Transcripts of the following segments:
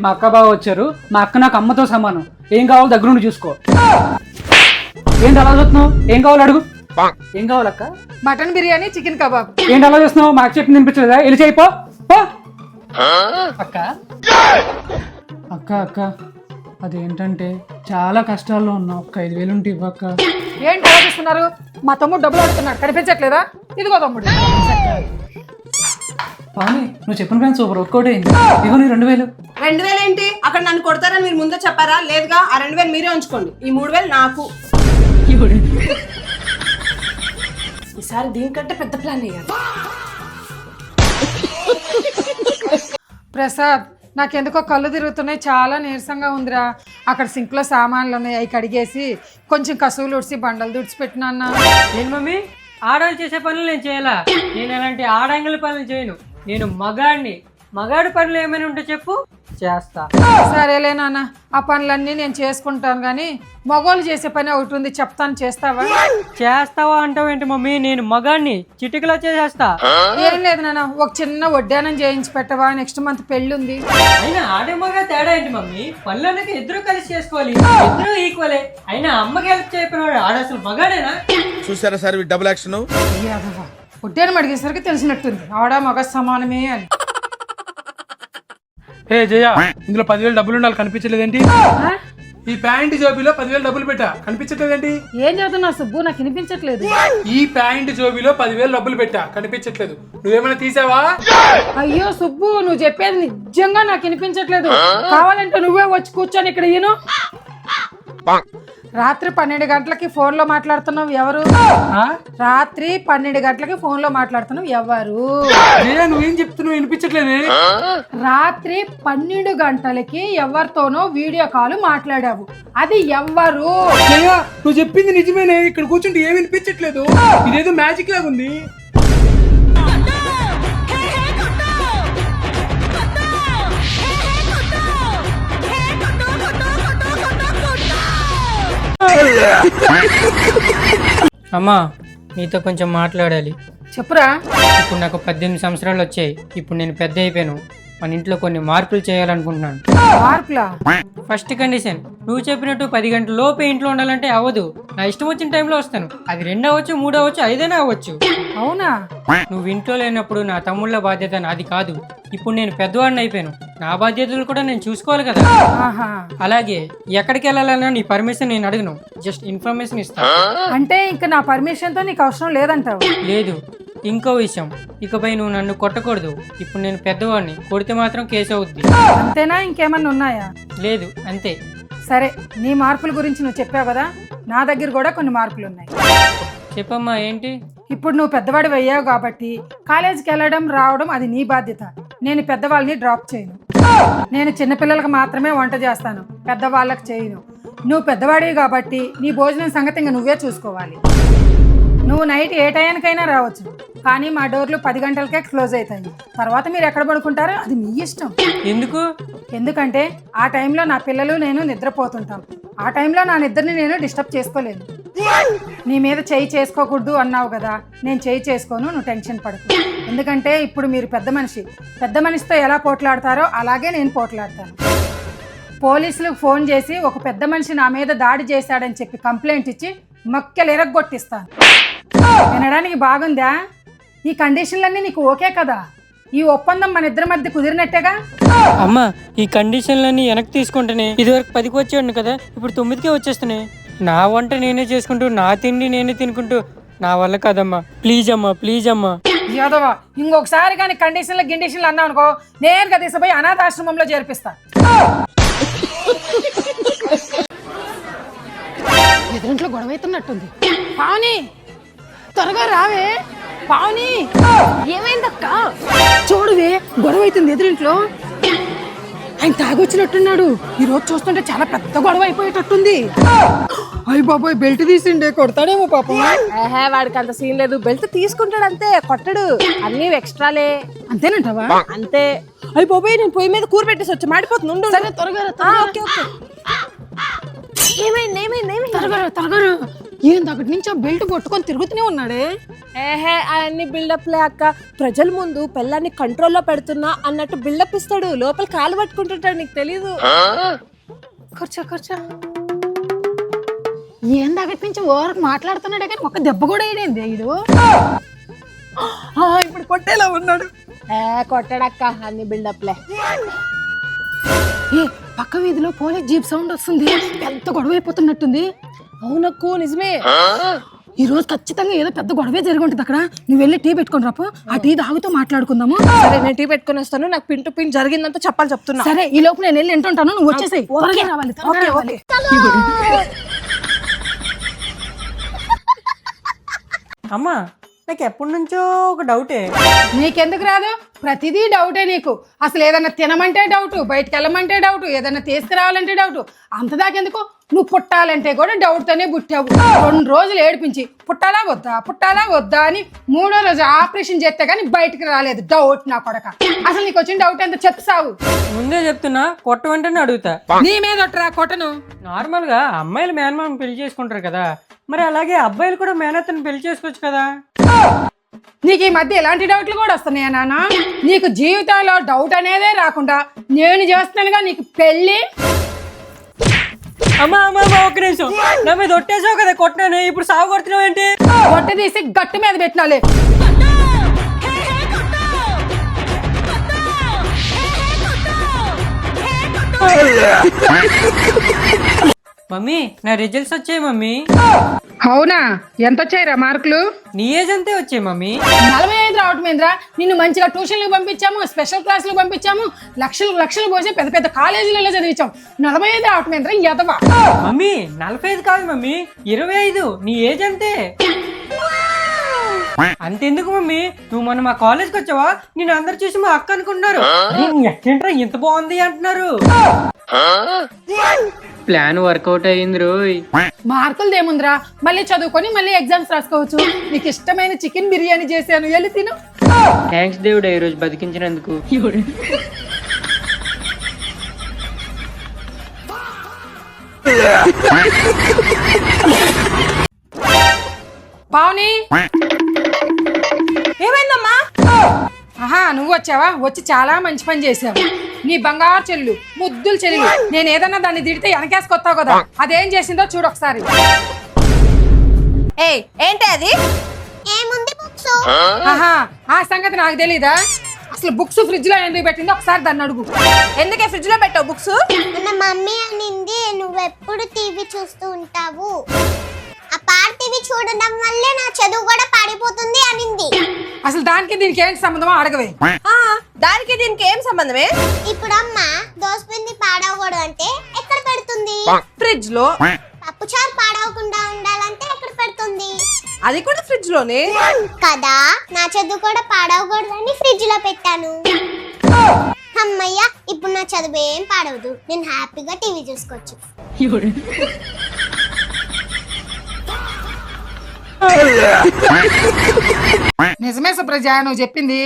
మా అక్క బావ వచ్చారు. మా అక్క నాకు అమ్మతో సమానం. ఏం కావాలో దగ్గర నుండి చూసుకో. ఏంటి అలా చూస్తున్నావు? ఏం కావాలి అడుగు. ఏం కావాలక్క? Mutton biryani, chicken kebab. ఏంటి అలా చూస్తున్నావు? మాకు చెప్పింది వినిపించలేదా? వెళ్ళి చేయిపో. అక్క అక్క అక్క అదేంటంటే చాలా కష్టాల్లో ఉన్నా. ఒక్క 5,000 ఉంటే ఇవ్వక్క. ఏంటి ఆలోచిస్తున్నారు? మా తమ్ముడు డబ్బులు అడుగుతున్నాడు, కనిపించట్లేదా? ఇదిగో తమ్ముడు. పాని నువ్వు చెప్పిన పని సూపర్ వర్కౌట్ అయింది. ఇగో నీ 2,000. 2,000 ఏంటి? అక్కడ నన్ను కొడతారని మీరు ముందే చెప్పారా? లేదుగా. ఆ 2,000 మీరే ఉంచుకోండి. ఈ 3,000 నాకు. ఈసారి దీనికంటే పెద్ద ప్లాన్ వేయాలి. ప్రసాద్, నాకెందుకో కళ్ళు తిరుగుతున్నాయి, చాలా నీరసంగా ఉందిరా. అక్కడ సింక్లో సామాన్లు ఉన్నాయి, అవి కడిగేసి కొంచెం కసువులు ఉడిసి బండలు దుడిచి పెట్టినా. నేను మమ్మీ ఆడవాళ్ళు చేసే పనులు నేను చేయాలా? నేను అలాంటి ఆడంగుల పనులు చేయను. నేను మగాడిని. మగాడి పనులు ఏమైనా ఉంటే చెప్పు, చేస్తా. సరేలే నాన్న, ఆ పనులన్నీ నేను చేసుకుంటాను, కానీ మగోళ్ళు చేసే పని ఒకటి ఉంది, చెప్తాను, చేస్తావా? చేస్తావా అంటావు ఏంటి మమ్మీ? నేను మగాడిని, చిటికలో చేసేస్తా. ఏం లేదు నాన్న, ఒక చిన్న వడ్డానం చేయించి పెట్టవా? నెక్స్ట్ మంత్ పెళ్లి ఉంది. అయినా ఆడే మగా తేడా ఏంటి మమ్మీ? పనులన్నీ ఇద్దరు కలిసి చేసుకోవాలి, ఇద్దరు ఈక్వలే. అయినా అమ్మకి హెల్ప్ చేయకపోయినాడు ఆడ అసలు మగాడేనా? చూసారా సార్ డబుల్ యాక్షన్. వడ్డానం అడిగేసరికి తెలిసినట్టుంది ఆడ మగ సమానమే అని. జయ, ఇందులో 10,000 డబ్బులు ఉండాలి, కనిపించలేదేంటి? ఈ ప్యాంట్ జోబీలో 10,000 డబ్బులు పెట్టా, కనిపించట్లేదేంటి? ఏం చదువుతున్నావు సుబ్బు? నాకు వినిపించట్లేదు. ఈ ప్యాంట్ జోబీలో 10,000 డబ్బులు పెట్టా, కనిపించట్లేదు. నువ్వేమైనా తీసావా? అయ్యో సుబ్బు, నువ్వు చెప్పేది నిజంగా నాకు వినిపించట్లేదు. కావాలంటే నువ్వే వచ్చి కూర్చొని ఇక్కడ ఈను. రాత్రి 12 గంటలకి ఫోన్ లో మాట్లాడుతున్నావు ఎవరు? రాత్రి 12 గంటలకి ఫోన్ లో మాట్లాడుతున్నావు ఎవరు? జయ, నువ్వేం చెప్తున్నావు? వినిపించట్లేదే. రాత్రి 12 గంటలకి ఎవరితోనో వీడియో కాల్ మాట్లాడావు, అది ఎవరు? జయ, నువ్వు చెప్పింది నిజమేనే. ఇక్కడ కూర్చుంటే ఏమి వినిపించట్లేదు. ఇదేదో మ్యాజిక్ లాగా ఉంది. అమ్మా, నీతో కొంచెం మాట్లాడాలి. చెప్పురా. ఇప్పుడు నాకు 18 సంవత్సరాలు వచ్చాయి. ఇప్పుడు నేను పెద్ద అయిపోయాను. మన ఇంట్లో కొన్ని మార్పులు చేయాలనుకుంటున్నాను. మార్పులా? ఫస్ట్ కండిషన్, నువ్వు చెప్పినట్టు 10 గంటల లోపే ఇంట్లో ఉండాలంటే అవ్వదు. నా ఇష్టం వచ్చిన టైంలో వస్తాను. అది 2 అవ్వచ్చు, 3 అవ్వచ్చు, 5 అవ్వచ్చు. అవునా? నువ్వు ఇంట్లో లేనప్పుడు నా తమ్ముళ్ళ బాధ్యత నాది కాదు. ఇప్పుడు నేను పెద్దవాడిని అయిపోయాను, నా బాధ్యతలు కూడా నేను చూసుకోవాలి కదా. అలాగే ఎక్కడికి వెళ్ళాలన్నా నీ పర్మిషన్ నేను అడగను, జస్ట్ ఇన్ఫర్మేషన్ ఇస్తాను. అంటే ఇంకా నా పర్మిషన్ తో నీకు అవసరం లేదంటావు? లేదు. ఇంకో విషయం, ఇకపై నువ్వు నన్ను కొట్టకూడదు. ఇప్పుడు నేను పెద్దవాడిని, కొడితే మాత్రం కేసు అవుద్ది. అంతేనా? ఇంకేమన్నా ఉన్నాయా? లేదు, అంతే. సరే, నీ మార్పుల గురించి నువ్వు చెప్పావు కదా, నా దగ్గర కూడా కొన్ని మార్పులు ఉన్నాయి. చెప్పమ్మా, ఏంటి? ఇప్పుడు నువ్వు పెద్దవాడివి అయ్యావు కాబట్టి కాలేజీకి వెళ్ళడం రావడం అది నీ బాధ్యత. నేను పెద్దవాళ్ళని డ్రాప్ చేయను. నేను చిన్నపిల్లలకు మాత్రమే వంట చేస్తాను, పెద్దవాళ్ళకి చేయను. నువ్వు పెద్దవాడివి కాబట్టి నీ భోజనం సంగతి ఇంకా నువ్వే చూసుకోవాలి. నువ్వు నైట్ ఏ టైంకైనా రావచ్చు, కానీ మా డోర్లు 10 గంటలకే క్లోజ్ అవుతాయి. తర్వాత మీరు ఎక్కడ పడుకుంటారో అది మీ ఇష్టం. ఎందుకు? ఎందుకంటే ఆ టైంలో నా పిల్లలు నేను నిద్రపోతుంటాం. ఆ టైంలో నా నిద్రని నేను డిస్టర్బ్ చేసుకోలేను. నీ మీద చేయి చేసుకోకూడదు అన్నావు కదా, నేను చేయి చేసుకోను, నువ్వు టెన్షన్ పడకు. ఎందుకంటే ఇప్పుడు మీరు పెద్ద మనిషి. పెద్ద మనిషితో ఎలా పోట్లాడతారో అలాగే నేను పోట్లాడతాను. పోలీసులకు ఫోన్ చేసి ఒక పెద్ద మనిషి నా మీద దాడి చేశాడని చెప్పి కంప్లైంట్ ఇచ్చి మక్కలు ఎరగొట్టిస్తాను. వినడానికి బాగుందా? ఈ కండిషన్లన్నీ నీకు ఓకే కదా? ఈ ఒప్పందం మన ఇద్దరి మధ్య కుదిరినట్టేగా? అమ్మా, ఈ కండిషన్లన్నీ వెనక్కి తీసుకుంటేనే ఇదివరకు 10కి వచ్చేవాడిని కదా, ఇప్పుడు 9కే వచ్చేస్తున్నాయి. నా వంట నేనే చేసుకుంటూ, నా తిండి నేనే తినుకుంటూ నా వల్ల కదమ్మా. ప్లీజ్ అమ్మా, ప్లీజ్ అమ్మా. యాదవా, ఇంకొకసారి కానీ గిడిషన్లు అన్నావు అనుకో, నేరుగా తీసుకుపోయి అనాథాశ్రమంలో చేర్పిస్తా. ఎదురింట్లో గొడవ అవుతున్నట్టుంది. పావని, త్వరగా రావే. పావని, ఏమైందక్క? చూడువే, గొడవ అవుతుంది ఎదురింట్లో. ఆయన తాగొచ్చినట్టున్నాడు. ఈ రోజు చూస్తుంటే చాలా పెద్ద గొడవ అయిపోయేటట్టుంది. అయ్య బాబోయ్, బెల్ట్ తీసిండే, కొడతాడేమో పాపం. వాడికి అంత సీన్ లేదు, బెల్ట్ తీసుకుంటాడు అంతే, కొట్టడు. అన్ని ఎక్స్ట్రాలే. అంతేనంటావా? అంతే. అయ్యి బాబోయ్, నేను పొయ్యి మీద కూర పెట్టేసి వచ్చి మాడిపోతుంది. సరే త్వరగా ఓకే ఓకే. ఏమైంది? త్వరగా. ఏంది అక్కడి నుంచి ఆ బెల్ట్ పట్టుకొని తిరుగుతూనే ఉన్నాడే. ఏహే అవన్నీ బిల్డప్ లే అక్క. ప్రజల ముందు పెళ్ళాన్ని కంట్రోల్లో పెడుతున్నా అన్నట్టు బిల్డప్ ఇస్తాడు, లోపల కాలు పట్టుకుంటుంటాడు, నీకు తెలీదు. కూర్చో. ఏంది అక్కడి నుంచి ఓరకు మాట్లాడుతున్నాడే కానీ ఒక్క దెబ్బ కూడా వేయడేంది వీడు. ఇప్పుడు కొట్టేలా ఉన్నాడు. కొట్టాడక్క, అన్ని బిల్డప్లే. ఏ పక్క వీధిలో పోలీస్ జీప్ సౌండ్ వస్తుంది, పెద్ద గొడవ అయిపోతున్నట్టుంది. అవునక్కు నిజమే. ఈ రోజు ఖచ్చితంగా ఏదో పెద్ద గొడవే జరిగి ఉంటుంది అక్కడ. నువ్వు వెళ్ళి టీ పెట్టుకొని రాపో, ఆ టీ తాగుతూ మాట్లాడుకుందాము. సరే నేను టీ పెట్టుకుని వస్తాను, నాకు పిన్ టు పిన్ జరిగిందంతా చెప్పాలి చెప్తున్నా. సరే ఈ లోపు నేను వెళ్ళి వింటుంటాను, నువ్వు వచ్చేసాయి. త్వరగా రావాలి. అమ్మా నాకు ఎప్పటి నుంచో ఒక డౌటే. నీకెందుకు రాదు? ప్రతిదీ డౌటే నీకు. అసలు ఏదన్నా తినమంటే డౌట్, బయటకు వెళ్ళమంటే డౌట్, ఏదన్నా తీసుకురావాలంటే డౌట్. అంతదాకెందుకు? నువ్వు పుట్టాలంటే కూడా డౌట్తోనే పుట్టావు. 2 రోజులు ఏడిపించి పుట్టాలా వద్దా అని 3వ రోజు ఆపరేషన్ చేస్తే కానీ బయటకు రాలేదు. డౌట్ నా కొడక. అసలు నీకు వచ్చిన డౌట్ ఎంత చెప్తావు? ముందే చెప్తున్నా, కొట్ట వెంటనే అడుగుతా. నీ మీద కొట్టను. నార్మల్ గా అమ్మాయిలు మేనమామ పెళ్లి చేసుకుంటారు కదా, మరి అలాగే అబ్బాయిలు కూడా మేనత్తని పెళ్లి చేసుకోవచ్చు కదా. నీకు ఈ మధ్య ఎలాంటి డౌట్లు కూడా వస్తున్నాయా నాన్న? నీకు జీవితంలో డౌట్ అనేదే రాకుండా నేను చేస్తున్నానుగా నీకు పెళ్లి. అమ్మా ఒక్క నిమిషం, నా మీద ఒట్టేసావు కదా కొట్టినాను, ఇప్పుడు సాగు కొడుతున్నావు ఏంటి? గొట్టె తీసి గట్టు మీద పెట్టినాలే. మమ్మీ నా రిజల్ట్స్ వచ్చాయి మమ్మీ. అవునా? ఎంత వచ్చాయిరా మార్కులు? నీ ఏజ్ అంతే వచ్చాయి మమ్మీ. 45 రావటమేంద్రా? నిన్ను మంచిగా ట్యూషన్లకు పంపించాము, స్పెషల్ క్లాసులకు పంపించాము, లక్షలు పోసి పెద్ద పెద్ద కాలేజీలలో చదివించాం. 45 రావటమేంద్రా ఎదవా? మమ్మీ 45 కాదు మమ్మీ, 25. నీ ఏజ్ అంతే. అంతెందుకు మమ్మీ, నువ్వు మొన్న మా కాలేజ్కి వచ్చావా, నేను అందరు చూసి మా అక్క అనుకుంటున్నారు. ఎట్లా ఇంత బాగుంది అంటున్నారు. ప్లాన్ వర్కౌట్ అయ్యింది రోయ్. మార్కులు ఏముందిరా, మళ్ళీ చదువుకొని మళ్ళీ ఎగ్జామ్స్ రాసుకోవచ్చు. నీకు ఇష్టమైన చికెన్ బిర్యానీ చేశాను, వెళ్ళి తిను. థ్యాంక్స్ దేవుడా ఈ రోజు బతికించినందుకు. పావని, ఏమైందమ్మా? ఆహా నువ్వు వచ్చావా? వచ్చి చాలా మంచి పని చేసావు. నీ బంగారు చెల్లు, ముద్దులు చెల్లు, నేను ఏదన్నా దాన్ని తిడితే వెనకేసుకొస్తావు కదా, అదేం చేసిందో చూడు ఒకసారి. ఏంటి అది? ఆహా ఆ సంగతి నాకు తెలీదా? అసలు బుక్స్ ఫ్రిడ్జ్ లో ఎందుకు పెట్టిందో ఒకసారి దాన్ని అడుగు. ఎందుకే ఫ్రిడ్జ్ లో పెట్టావు బుక్స్? మన మమ్మీ అనింది నువ్వెప్పుడు టీవీ చూస్తూ ఉంటావు, ఆ పాత టీవీ చూడడం వల్లే నా చదువు కూడా పాడైపోతుంది అనింది. అసలు దానికి దీనికి ఏంటి సంబంధమో అడగవే. దానికి దీనికి ఏం సంబంధమే? ఇప్పుడు అమ్మ దోసపిండి పాడవకూడదు అంటే ఎక్కడ పెడుతుంది? ఫ్రిడ్జ్ లో. పప్పుచారు పాడవకుండా ఉండాలంటే ఎక్కడ పెడుతుంది? అది కూడా ఫ్రిడ్జ్ లోనే కదా. నా చదువు కూడా పాడవకూడదని ఫ్రిడ్జ్ లో పెట్టాను. అమ్మయ్య, ఇప్పుడు నా చదువు ఏం పాడవదు, నేను హ్యాపీగా టీవీ చూసుకోవచ్చు. నిజమే సుప్రజ, నువ్వు చెప్పింది.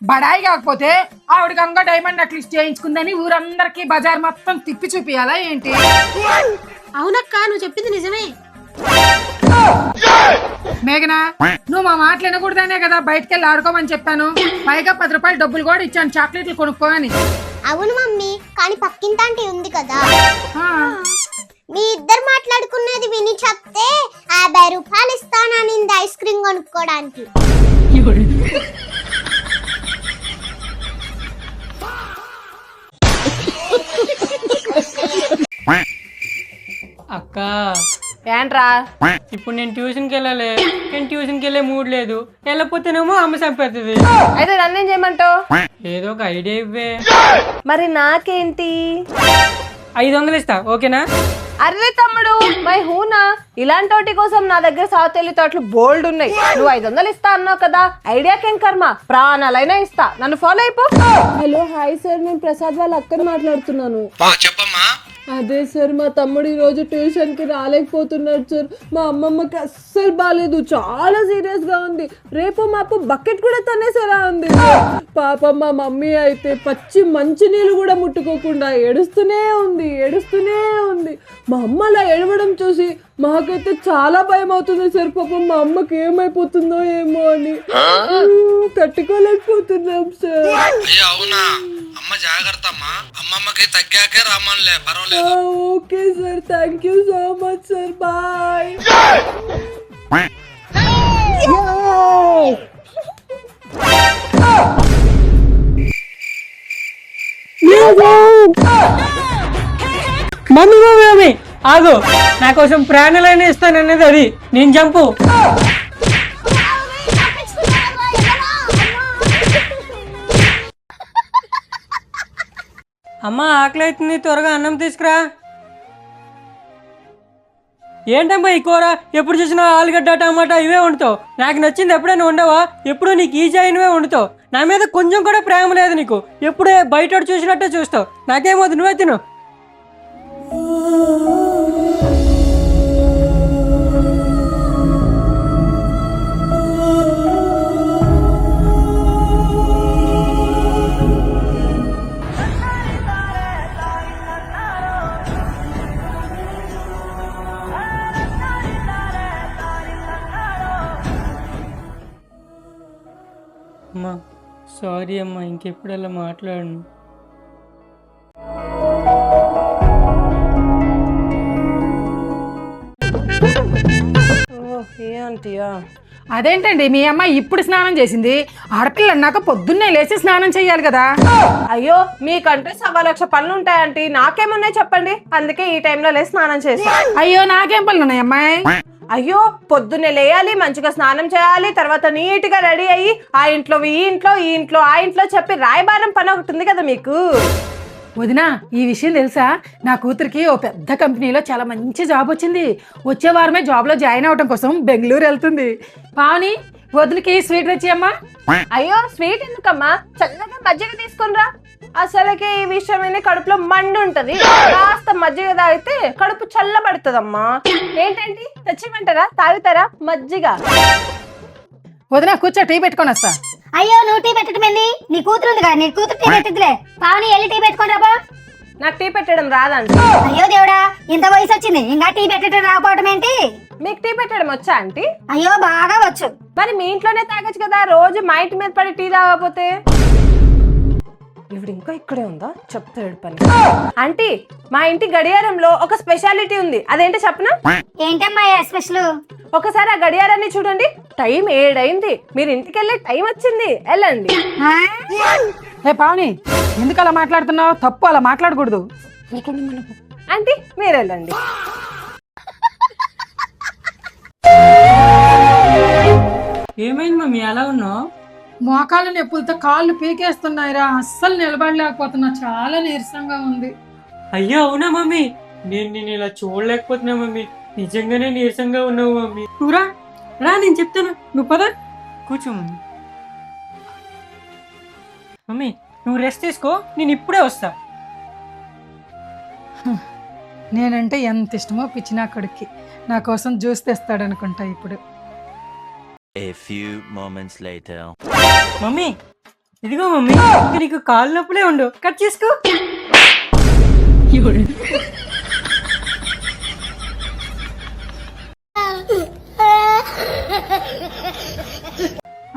బడాయి కాకపోతే ఆవిడ గంగా డైమండ్ నెక్లెస్ చేయించుకుందని ఊరందరికి బజార్ మొత్తం తిప్పి చూపియాలా ఏంటి? అవునక్క, నువ్వు చెప్పింది నిజమే. మేఘనా, నువ్వు మా మాటలు వినకూడదనే కదా బయటకు వెళ్ళి ఆడుకోమని చెప్పాను. పైగా 10 రూపాయలు డబ్బులు కూడా ఇచ్చాను చాక్లెట్లు కొనుక్కో అని. అవును మమ్మీ, కానీ పక్కింటి ఉంది కదా, మీ ఇద్దరు మాట్లాడుకున్నది విని చెప్తే 50 రూపాయలు ఇస్తాననింది ఐస్ క్రీమ్ కొనుక్కోడానికి. అక్క ఏంట్రా? ఇప్పుడు నేను ట్యూషన్కి వెళ్ళాలి, నేను ట్యూషన్కి వెళ్ళే మూడ్ లేదు. వెళ్ళకపోతేనేమో అమ్మ చంపేస్తుంది. అయితే నన్నేం చేయమంటావు? ఏదో ఒక ఐడియా ఇవ్వే. మరి నాకేంటి? 500 ఇస్తా, ఓకేనా? అర్రే తమ్ముడు, మై హూనా, ఇలాంటి వాటి కోసం నా దగ్గర సాత్ తెలివితేటలు బోల్డ్ ఉన్నాయి. నువ్వు 500 ఇస్తా అన్నావు కదా, ఐడియాకేం కర్మ, ప్రాణాలైనా ఇస్తా. నన్ను ఫాలో అయిపో. హలో హాయ్ సార్, నేను ప్రసాద్ వాళ్ళ అక్కని మాట్లాడుతున్నాను. చెప్పమ్మా. అదే సార్ మా తమ్ముడు ఈరోజు ట్యూషన్కి రాలేకపోతున్నాడు సార్. మా అమ్మమ్మకి అస్సలు బాగాలేదు, చాలా సీరియస్గా ఉంది. రేపు మాపు బకెట్ కూడా తనేసేలా ఉంది. పాపం మా మమ్మీ అయితే పచ్చి మంచినీళ్ళు కూడా ముట్టుకోకుండా ఏడుస్తూనే ఉంది. మా అమ్మ అలా ఏడవడం చూసి మాకైతే చాలా భయం అవుతుంది సార్. పాపం మా అమ్మకి ఏమైపోతుందో ఏమో అని తట్టుకోలేకపోతున్నాం సార్. అవునా అమ్మ జాగ్రత్త అమ్మా, అమ్మమ్మకి తగ్గాకే రామన్లే పర్వాలేదు. Okay sir, thank you so much sir, bye. Mummy ఆగు, నా కోసం ప్రాణాలైనా ఇస్తాననేది అది. నేను చంపు. అమ్మ ఆకలి అవుతుంది, త్వరగా అన్నం తీసుకురా. ఏంటమ్మా ఈ కూర? ఎప్పుడు చూసినా ఆలుగడ్డ టమాటా ఇవే వండుతావు. నాకు నచ్చింది ఎప్పుడైనా ఉండవా? ఎప్పుడు నీకు ఈజీ అయినవే వండుతావు. నా మీద కొంచెం కూడా ప్రేమ లేదు నీకు. ఎప్పుడే బయట చూసినట్టే చూస్తావు. నాకేమవుతుంది, నువ్వే తిను. అమ్మా సారీ అమ్మా, ఇంకెప్పుడు అలా మాట్లాడను. అదేంటండి మీ అమ్మ ఇప్పుడు స్నానం చేసింది? ఆడపిల్ల అన్నాక పొద్దున్నే లేచి స్నానం చెయ్యాలి కదా. అయ్యో మీకంటే 1,00,000 పనులు ఉంటాయంటీ, నాకేమున్నాయి చెప్పండి. అందుకే ఈ టైంలో లేచి స్నానం చేసా. అయ్యో నాకేం పనులు ఉన్నాయి అమ్మాయి? అయ్యో పొద్దున్నే లేయాలి, మంచిగా స్నానం చేయాలి, తర్వాత నీట్ గా రెడీ అయ్యి ఆ ఇంట్లో ఈ ఇంట్లో ఆ ఇంట్లో చెప్పి రాయబారం పని ఒకటి ఉంది కదా మీకు. వదినా ఈ విషయం తెలుసా? నా కూతురికి ఓ పెద్ద కంపెనీలో చాలా మంచి జాబ్ వచ్చింది. వచ్చే వారమే జాబ్లో జాయిన్ అవడం కోసం బెంగళూరు వెళ్తుంది. పావని వదినకి స్వీట్ తెచ్చియమ్మా. అయ్యో స్వీట్ ఎందుకమ్మా, చల్లగా మజ్జిగ తీసుకునిరా. అసలుకే ఈ విషయమైన కడుపులో మండు ఉంటది, కాస్త మజ్జిగ తాగితే కడుపు చల్లబడుతుందమ్మా. ఏంటండి తెచ్చిమంటారా? తాగుతారా మజ్జిగ? వదినా కూర్చో, టీ పెట్టుకొని వస్తా. అయ్యో నువ్వు టీ పెట్టడం ఏంది? నీ కూతురు ఉంది కదా, నీ కూతురు టీ పెట్టిద్దిలే. పావని వెళ్ళి టీ పెట్టుకొని రాబో. నాకు టీ పెట్టడం రాదండి. అయ్యో దేవుడా, ఇంత వయసు వచ్చింది ఇంకా టీ పెట్టడం రాకపోవడం ఏంటి? మీకు టీ పెట్టడం వచ్చా ఆంటీ? అయ్యో బాగా వచ్చు. మరి మీ ఇంట్లోనే తాగొచ్చు కదా, రోజు మా ఇంటి మీద పడి టీ తాగకపోతే. ఇప్పుడు ఇంకా ఇక్కడే ఉందా, చెప్తాడు పని. ఆంటీ మా ఇంటి గడియారంలో ఒక స్పెషాలిటీ ఉంది, అదేంటో చెప్పనా? ఏంటమ్మా స్పెషల్? ఒకసారి ఆ గడియారాన్ని చూడండి, టైం 7 అయింది. మీరు ఇంటికి వెళ్ళే టైం వచ్చింది, వెళ్ళండి. ఏ పావని ఎందుకు అలా మాట్లాడుతున్నావు? తప్పు, అలా మాట్లాడకూడదు. ఆంటీ మీరు వెళ్ళండి. ఏమైంది మమ్మీ అలా ఉన్నావు? మోకాలు నొప్పులతో కాళ్ళు పీకేస్తున్నాయిరా, అస్సలు నిలబడలేకపోతున్నా, చాలా నీరసంగా ఉంది. అయ్యో అవునా మమ్మీ, నేను ఇలా చూడలేకపోతున్నా మమ్మీ. నిజంగానే నీరసంగా ఉన్నావు మమ్మీ. నువ్వు రా నేను చెప్తాను, నువ్వు పద కూర్చో మమ్మీ. మమ్మీ నువ్వు రెస్ట్ తీసుకో, నేను ఇప్పుడే వస్తా. నేనంటే ఎంత ఇష్టమో పిచ్చినా కొడుక్కి, నా కోసం జ్యూస్ తెస్తాడనుకుంటా ఇప్పుడు. A few moments later. Mummy ఇదిగో మమ్మీ, నీకు కాళ్ళు నొప్పులే ఉండు, కట్ చేసుకో.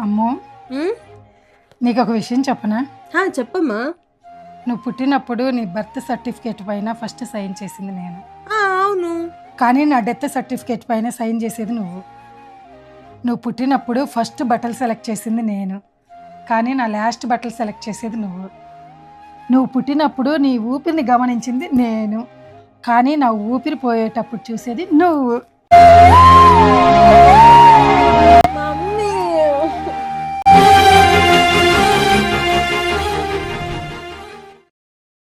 అమ్మో నీకు ఒక విషయం చెప్పనా? చెప్పమ్మా. నువ్వు పుట్టినప్పుడు నీ బర్త్ సర్టిఫికేట్ పైన ఫస్ట్ సైన్ చేసింది నేను. అవును, కానీ నా డెత్ సర్టిఫికేట్ పైన సైన్ చేసేది నువ్వు. నువ్వు పుట్టినప్పుడు ఫస్ట్ బట్టలు సెలెక్ట్ చేసింది నేను, కానీ నా లాస్ట్ బట్టలు సెలెక్ట్ చేసేది నువ్వు. నువ్వు పుట్టినప్పుడు నీ ఊపిరిని గమనించింది నేను, కానీ నా ఊపిరి పోయేటప్పుడు చూసేది నువ్వు.